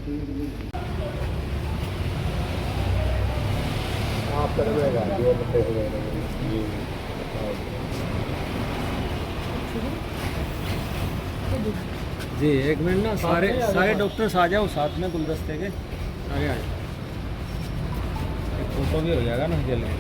जी एक मिनट ना, सारे डॉक्टर्स आ जाओ साथ में गुलदस्ते के, आगे आ जाओ, एक फोटो भी हो जाएगा ना जल्दी।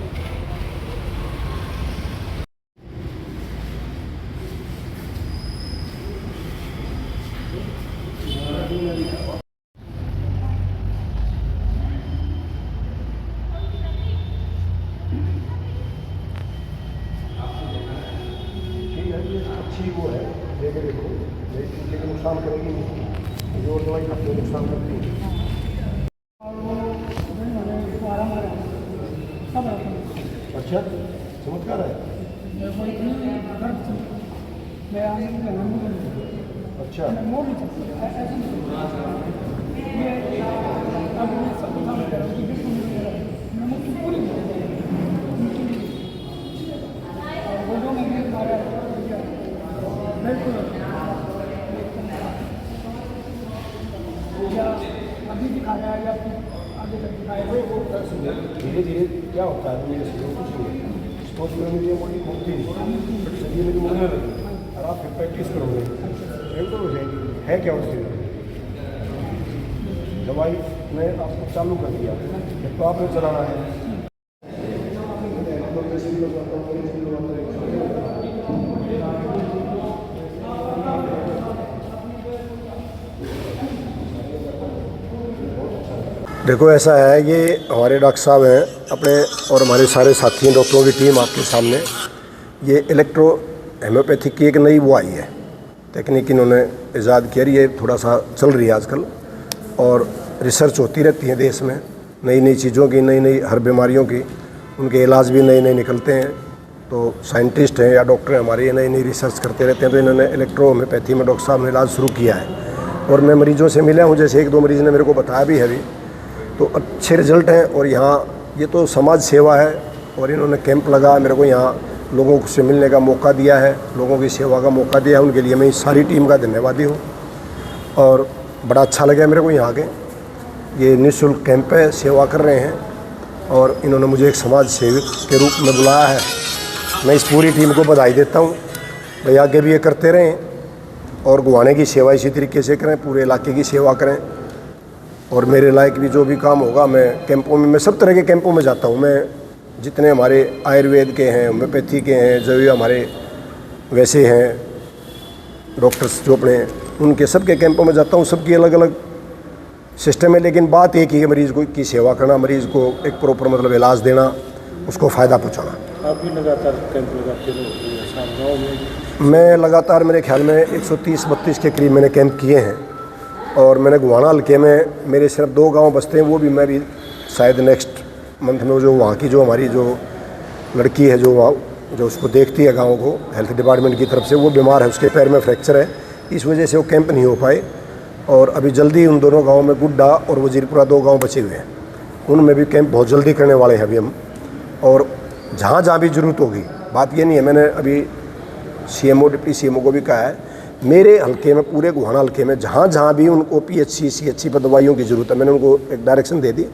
अच्छी वो है, देखो लेकिन नुकसान करेगी नहीं, जो दवाई खाते नुकसान करती है। अच्छा, चमत्कार है। अच्छा, अभी दिखाया या आगे तक दिखाया। धीरे धीरे क्या होता है, मेरे से कुछ नहीं, स्पोर्ट्स में मुझे बॉडी घूमती नहीं, शरीर मेरी मुड़ने लगी, और आप फिर प्रैक्टिस करोगे एक तो हो जाएगी। है क्या उसके दवाई मैं आपको चालू कर दिया, तो आपने चलाना है। देखो ऐसा है, ये हमारे डॉक्टर साहब हैं अपने, और हमारे सारे साथी डॉक्टरों की टीम आपके सामने। ये इलेक्ट्रो हेम्योपैथिक की एक नई वो आई है टेक्निक, इन्होंने ईजाद किया। ये थोड़ा सा चल रही है आजकल, और रिसर्च होती रहती है देश में नई नई चीज़ों की, नई नई हर बीमारियों की, उनके इलाज भी नए नए निकलते हैं। तो साइंटिस्ट हैं या डॉक्टर हैं हमारे, ये नई नई रिसर्च करते रहते हैं। तो इन्होंने इलेक्ट्रो होम्योपैथी में डॉक्टर साहब ने इलाज शुरू किया है, और मैं मरीजों से मिला हूँ, जैसे एक दो मरीज़ ने मेरे को बताया भी है अभी, तो अच्छे रिजल्ट हैं। और यहाँ ये तो समाज सेवा है, और इन्होंने कैंप लगा, मेरे को यहाँ लोगों से मिलने का मौका दिया है, लोगों की सेवा का मौका दिया है, उनके लिए मैं इस सारी टीम का धन्यवादी हूँ। और बड़ा अच्छा लगा मेरे को यहाँ के, ये निःशुल्क कैंप है, सेवा कर रहे हैं, और इन्होंने मुझे एक समाज सेवक के रूप में बुलाया है। मैं इस पूरी टीम को बधाई देता हूँ, भाई आगे भी ये करते रहें, और गुवाने की सेवा इसी तरीके से करें, पूरे इलाके की सेवा करें। और मेरे लायक भी जो भी काम होगा, मैं कैंपों में, मैं सब तरह के कैंपों में जाता हूँ। मैं जितने हमारे आयुर्वेद के हैं, होम्योपैथी के हैं, जो भी हमारे वैसे हैं डॉक्टर्स जो अपने, उनके सबके कैंपों में जाता हूँ। सबकी अलग अलग सिस्टम है, लेकिन बात एक ही है, मरीज़ को की सेवा करना, मरीज़ को एक प्रॉपर मतलब इलाज देना, उसको फ़ायदा पहुँचाना। आप भी लगातार कैंप लगाते हो? मैं लगातार मेरे ख्याल में 130-32 के करीब मैंने कैंप किए हैं, और मैंने गुवाना हल्के में मेरे सिर्फ 2 गांव बसते हैं, वो भी मैं भी शायद नेक्स्ट मंथ में, जो वहाँ की जो हमारी जो लड़की है जो वहाँ जो उसको देखती है गाँव को, हेल्थ डिपार्टमेंट की तरफ से, वो बीमार है, उसके पैर में फ्रैक्चर है, इस वजह से वो कैंप नहीं हो पाए। और अभी जल्दी उन दोनों गाँव में, गुड्डा और वजीरपुरा 2 गाँव बचे हुए हैं, उनमें भी कैंप बहुत जल्दी करने वाले हैं अभी हम। और जहाँ जहाँ भी ज़रूरत होगी, बात ये नहीं है, मैंने अभी CMO डिप्टी CMO को भी कहा है, मेरे हल्के में, पूरे गुहाना हल्के में जहाँ जहाँ भी उनको PHC CHC पर दवाइयों की ज़रूरत है, मैंने उनको एक डायरेक्शन दे दी।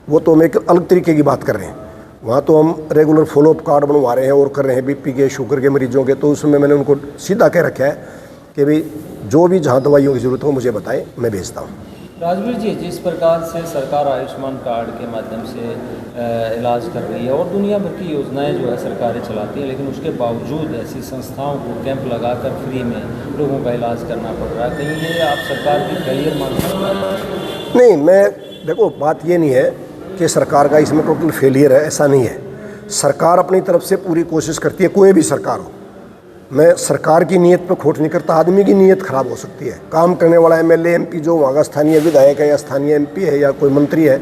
वो तो हम एक अलग तरीके की बात कर रहे हैं, वहाँ तो हम रेगुलर फॉलोअप कार्ड बनवा रहे हैं और कर रहे हैं BP के, शुगर के मरीजों के। तो उसमें मैंने उनको सीधा कह रखा है कि भाई जो भी जहाँ दवाइयों की ज़रूरत हो मुझे बताएं, मैं भेजता हूँ। राजवीर जी, जिस प्रकार से सरकार आयुष्मान कार्ड के माध्यम से इलाज कर रही है, और दुनिया भर की योजनाएं जो है सरकारें चलाती हैं, लेकिन उसके बावजूद ऐसी संस्थाओं को कैंप लगाकर फ्री में लोगों का इलाज करना पड़ रहा है, कहीं ये आप सरकार की फेलियर मान सकते हैं? नहीं, मैं देखो बात ये नहीं है कि सरकार का इसमें टोटल फेलियर है, ऐसा नहीं है। सरकार अपनी तरफ से पूरी कोशिश करती है, कोई भी सरकार हो। मैं सरकार की नीयत पर खोट नहीं करता, आदमी की नीयत खराब हो सकती है। काम करने वाला MLA MP जो वहाँ का स्थानीय विधायक है या स्थानीय MP है या कोई मंत्री है,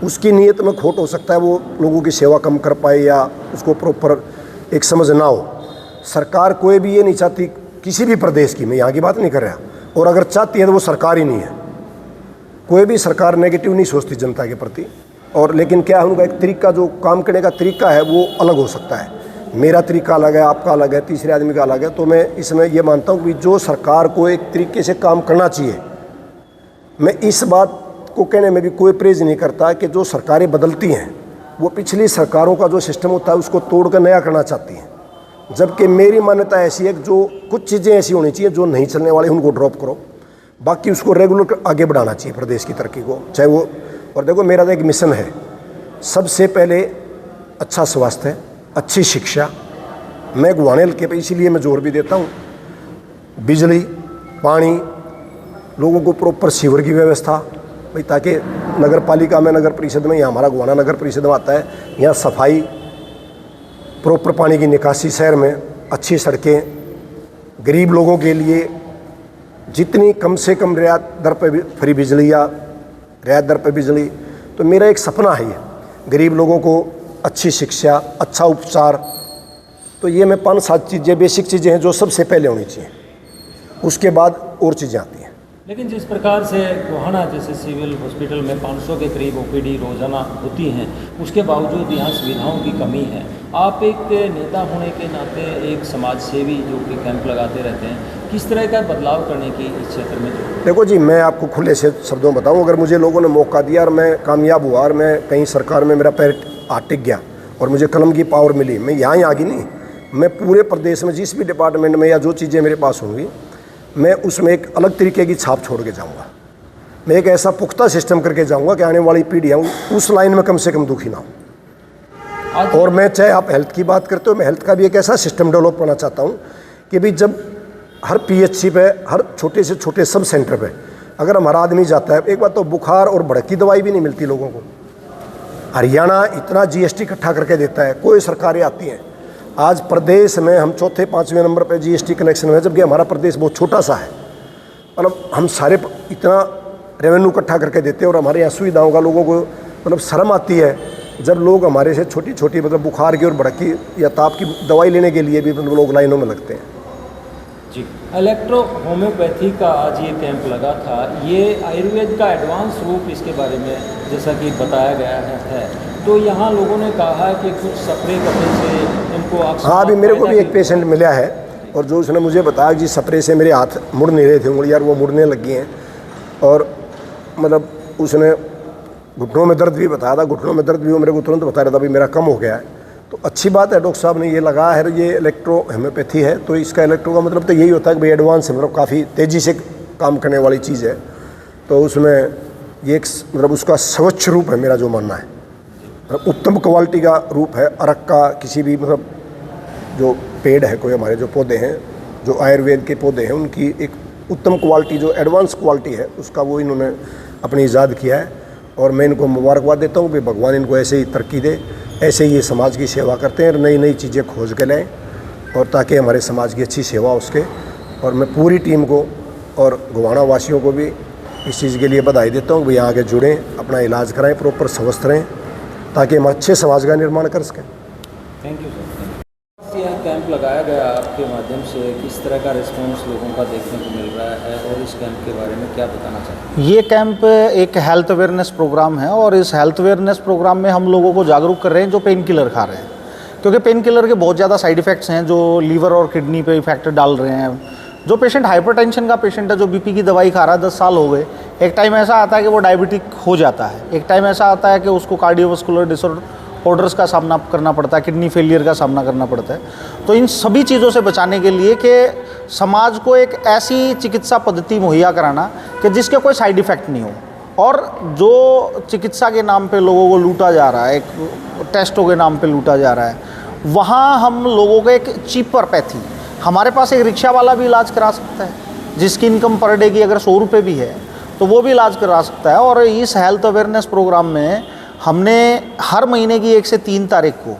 उसकी नीयत में खोट हो सकता है, वो लोगों की सेवा कम कर पाए या उसको प्रॉपर एक समझ ना हो। सरकार कोई भी ये नहीं चाहती किसी भी प्रदेश की, मैं यहाँ की बात नहीं कर रहा, और अगर चाहती है तो वो सरकार ही नहीं है। कोई भी सरकार नेगेटिव नहीं सोचती जनता के प्रति, और लेकिन क्या है, उनका एक तरीका, जो काम करने का तरीका है वो अलग हो सकता है। मेरा तरीका अलग है, आपका अलग है, तीसरे आदमी का अलग है। तो मैं इसमें ये मानता हूँ कि जो सरकार को एक तरीके से काम करना चाहिए, मैं इस बात बात को कहने में भी कोई परहेज नहीं करता कि जो सरकारें बदलती हैं वो पिछली सरकारों का जो सिस्टम होता है उसको तोड़कर नया करना चाहती हैं, जबकि मेरी मान्यता ऐसी है कि जो कुछ चीज़ें ऐसी होनी चाहिए जो नहीं चलने वाली उनको ड्रॉप करो, बाकी उसको रेगुलर आगे बढ़ाना चाहिए प्रदेश की तरक्की को, चाहे वो। और देखो मेरा तो एक मिशन है, सबसे पहले अच्छा स्वास्थ्य, अच्छी शिक्षा। मैं गुवाने हल्के पे इसीलिए मैं जोर भी देता हूँ, बिजली, पानी, लोगों को प्रॉपर सीवर की व्यवस्था भाई, ताकि नगर पालिका में, नगर परिषद में, यहाँ हमारा गुवाना नगर परिषद में आता है, यहाँ सफाई, प्रॉपर पानी की निकासी, शहर में अच्छी सड़कें, गरीब लोगों के लिए जितनी कम से कम रियायत दर पर फ्री बिजली या रियायत दर पर बिजली। तो मेरा एक सपना है ये, गरीब लोगों को अच्छी शिक्षा, अच्छा उपचार। तो ये मैं 5-7 चीज़ें, बेसिक चीज़ें हैं जो सबसे पहले होनी चाहिए, उसके बाद और चीज़ें आती हैं। लेकिन जिस प्रकार से गोहाना जैसे सिविल हॉस्पिटल में 500 के करीब ओपीडी रोजाना होती हैं, उसके बावजूद यहाँ सुविधाओं की कमी है। आप एक नेता होने के नाते, एक समाज सेवी जो कि कैंप लगाते रहते हैं, किस तरह का बदलाव करने की इस क्षेत्र में जो? देखो जी, मैं आपको खुले से शब्दों में बताऊं, अगर मुझे लोगों ने मौका दिया और मैं कामयाब हुआ और मैं कहीं सरकार में मेरा पैर टिक गया और मुझे कलम की पावर मिली, मैं यहाँ ही आगे नहीं, मैं पूरे प्रदेश में जिस भी डिपार्टमेंट में या जो चीज़ें मेरे पास होंगी, मैं उसमें एक अलग तरीके की छाप छोड़ के जाऊँगा। मैं एक ऐसा पुख्ता सिस्टम करके जाऊँगा कि आने वाली पीढ़ियाँ उस लाइन में कम से कम दुखी ना हो। और मैं, चाहे आप हेल्थ की बात करते हो, मैं हेल्थ का भी एक ऐसा सिस्टम डेवलप करना चाहता हूँ कि भाई जब हर PHC पे, हर छोटे से छोटे सब सेंटर पे अगर हमारा आदमी जाता है, एक बात तो बुखार और भड़क की दवाई भी नहीं मिलती लोगों को। हरियाणा इतना GST इकट्ठा करके देता है, कोई सरकारें आती हैं, आज प्रदेश में हम 4-5वें नंबर पे GST कलेक्शन में, जबकि हमारा प्रदेश बहुत छोटा सा है। मतलब हम सारे इतना रेवेन्यू इकट्ठा करके देते हैं और हमारे यहाँ सुविधाओं का लोगों को मतलब शर्म आती है जब लोग हमारे से छोटी छोटी मतलब बुखार की और भड़क की या ताप की दवाई लेने के लिए भी मतलब लोग लाइनों में लगते हैं। जी, इलेक्ट्रो होम्योपैथी का आज ये कैंप लगा था, ये आयुर्वेद का एडवांस रूप, इसके बारे में जैसा कि बताया गया है, तो यहाँ लोगों ने कहा है कि कुछ स्प्रे करने से इनको। हाँ, अभी मेरे को भी एक पेशेंट मिला है और जो उसने मुझे बताया कि स्प्रे से मेरे हाथ मुड़ नहीं रहे थे, उंगली यार वो मुड़ने लगी हैं, और मतलब उसने घुटनों में दर्द भी बताया था, घुटनों में दर्द भी वो मेरे को तुरंत बता रहा था, अभी मेरा कम हो गया है। तो अच्छी बात है, डॉक्टर साहब ने ये लगाया है, ये इलेक्ट्रो होम्योपैथी है। तो इसका इलेक्ट्रो का मतलब तो यही होता है कि भाई एडवांस है, मतलब काफ़ी तेज़ी से काम करने वाली चीज़ है। तो उसमें ये एक मतलब उसका सर्वोच्च रूप है, मेरा जो मानना है, मतलब उत्तम क्वालिटी का रूप है। अरक का किसी भी मतलब जो पेड़ है, कोई हमारे जो पौधे हैं, जो आयुर्वेद के पौधे हैं, उनकी एक उत्तम क्वालिटी, जो एडवांस क्वालिटी है, उसका वो इन्होंने अपनी ईजाद किया है। और मैं इनको मुबारकबाद देता हूँ कि भगवान इनको ऐसे ही तरक्की दे, ऐसे ही ये समाज की सेवा करते हैं और नई नई चीज़ें खोज के लाएँ, और ताकि हमारे समाज की अच्छी सेवा हो उसके। और मैं पूरी टीम को और गोवाना वासियों को भी इस चीज़ के लिए बधाई देता हूँ कि यहाँ आगे जुड़ें, अपना इलाज कराएं, प्रॉपर स्वस्थ रहें, ताकि हम अच्छे समाज का निर्माण कर सकें। Thank you sir. यह कैंप लगाया गया आपके माध्यम से, किस तरह का रिस्पॉन्स लोगों का देखने को मिल रहा है, और इस कैंप के बारे में क्या बताना चाहते हैं? ये कैंप एक हेल्थ अवेयरनेस प्रोग्राम है, और इस हेल्थ अवेयरनेस प्रोग्राम में हम लोगों को जागरूक कर रहे हैं जो पेन किलर खा रहे हैं, क्योंकि पेन किलर के बहुत ज़्यादा साइड इफ़ेक्ट्स हैं जो लीवर और किडनी पे इफेक्ट डाल रहे हैं। जो पेशेंट हाइपरटेंशन का पेशेंट है, जो BP की दवाई खा रहा है, 10 साल हो गए, एक टाइम ऐसा आता है कि वो डायबिटिक हो जाता है, एक टाइम ऐसा आता है कि उसको कार्डियोवास्कुलर डिसऑर्डर्स का सामना करना पड़ता है, किडनी फेलियर का सामना करना पड़ता है। तो इन सभी चीज़ों से बचाने के लिए कि समाज को एक ऐसी चिकित्सा पद्धति मुहैया कराना कि जिसके कोई साइड इफ़ेक्ट नहीं हो, और जो चिकित्सा के नाम पे लोगों को लूटा जा रहा है, एक टेस्टों के नाम पे लूटा जा रहा है, वहाँ हम लोगों को एक चीपर पैथी, हमारे पास एक रिक्शा वाला भी इलाज करा सकता है, जिसकी इनकम पर डे की अगर 100 रुपये भी है तो वो भी इलाज करा सकता है। और इस हेल्थ अवेयरनेस प्रोग्राम में हमने हर महीने की 1 से 3 तारीख को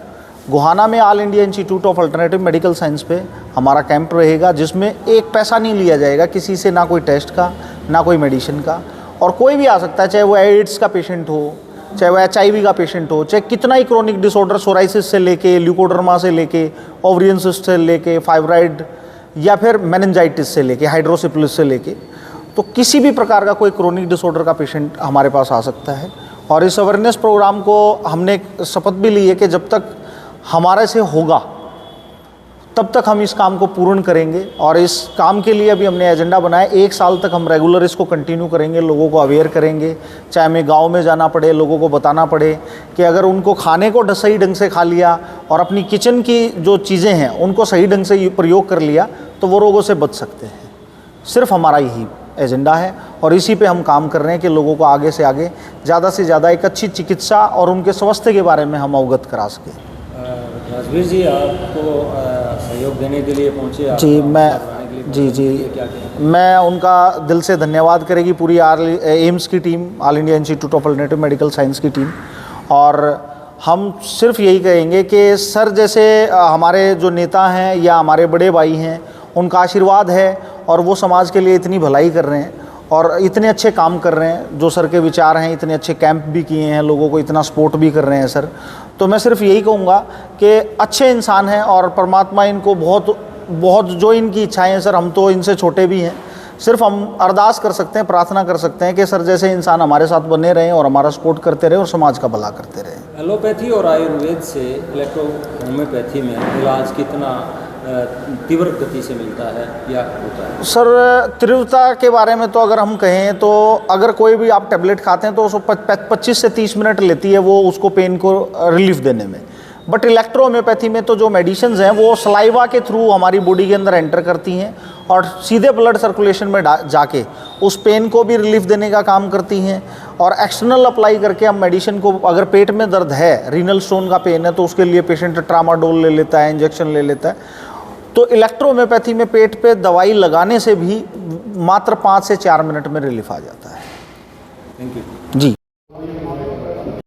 गोहाना में all India institute of alternative medical science पे हमारा कैंप रहेगा, जिसमें एक पैसा नहीं लिया जाएगा किसी से, ना कोई टेस्ट का, ना कोई मेडिसिन का, और कोई भी आ सकता है, चाहे वो एड्स का पेशेंट हो, चाहे वो HIV का पेशेंट हो, चाहे कितना ही क्रोनिक डिसऑर्डर, सोराइसिस से लेके ल्यूकोडर्मा से लेके ओवरियन सिस्ट से लेके फाइब्राइड, या फिर मेनिंजाइटिस से लेके हाइड्रोसिफिलिस से लेके, तो किसी भी प्रकार का कोई क्रोनिक डिसऑर्डर का पेशेंट हमारे पास आ सकता है। और इस अवेयरनेस प्रोग्राम को हमने शपथ भी ली है कि जब तक हमारे से होगा तब तक हम इस काम को पूर्ण करेंगे। और इस काम के लिए अभी हमने एजेंडा बनाया, 1 साल तक हम रेगुलर इसको कंटिन्यू करेंगे, लोगों को अवेयर करेंगे। चाहे हमें गांव में जाना पड़े, लोगों को बताना पड़े कि अगर उनको खाने को सही ढंग से खा लिया और अपनी किचन की जो चीज़ें हैं उनको सही ढंग से प्रयोग कर लिया तो वो रोगों से बच सकते हैं। सिर्फ हमारा यही एजेंडा है और इसी पे हम काम कर रहे हैं कि लोगों को आगे से आगे ज़्यादा से ज़्यादा एक अच्छी चिकित्सा और उनके स्वास्थ्य के बारे में हम अवगत करा सकें। राजवीर जी, आपको सहयोग देने के लिए पहुँचे आप, जी मैं क्या मैं उनका दिल से धन्यवाद करेगी पूरी एम्स की team, all India institute of alternative medical science की टीम। और हम सिर्फ यही कहेंगे कि सर जैसे हमारे जो नेता हैं या हमारे बड़े भाई हैं, उनका आशीर्वाद है और वो समाज के लिए इतनी भलाई कर रहे हैं और इतने अच्छे काम कर रहे हैं। जो सर के विचार हैं, इतने अच्छे कैंप भी किए हैं, लोगों को इतना सपोर्ट भी कर रहे हैं सर। तो मैं सिर्फ यही कहूँगा कि अच्छे इंसान हैं और परमात्मा इनको बहुत जो इनकी इच्छाएं हैं सर, हम तो इनसे छोटे भी हैं, सिर्फ हम अरदास कर सकते हैं, प्रार्थना कर सकते हैं कि सर जैसे इंसान हमारे साथ बने रहें और हमारा सपोर्ट करते रहें और समाज का भला करते रहें। एलोपैथी और आयुर्वेद से इलेक्ट्रो होम्योपैथी में इलाज कितना तीव्र गति से मिलता है या होता है? सर तीव्रता के बारे में तो अगर हम कहें तो अगर कोई भी आप टैबलेट खाते हैं तो उसको 25 से 30 मिनट लेती है वो उसको पेन को रिलीफ देने में। बट इलेक्ट्रो होम्योपैथी में तो जो मेडिसिन्स हैं वो सलाइवा के थ्रू हमारी बॉडी के अंदर एंटर करती हैं और सीधे ब्लड सर्कुलेशन में जाके उस पेन को भी रिलीफ देने का काम करती हैं। और एक्सटर्नल अप्लाई करके हम मेडिसिन को, अगर पेट में दर्द है, रीनल स्टोन का पेन है, तो उसके लिए पेशेंट ट्रामाडोल ले लेता है, इंजेक्शन ले लेता है। तो इलेक्ट्रो होम्योपैथी में पेट पे दवाई लगाने से भी मात्र 5 से 4 मिनट में रिलीफ आ जाता है। Thank you.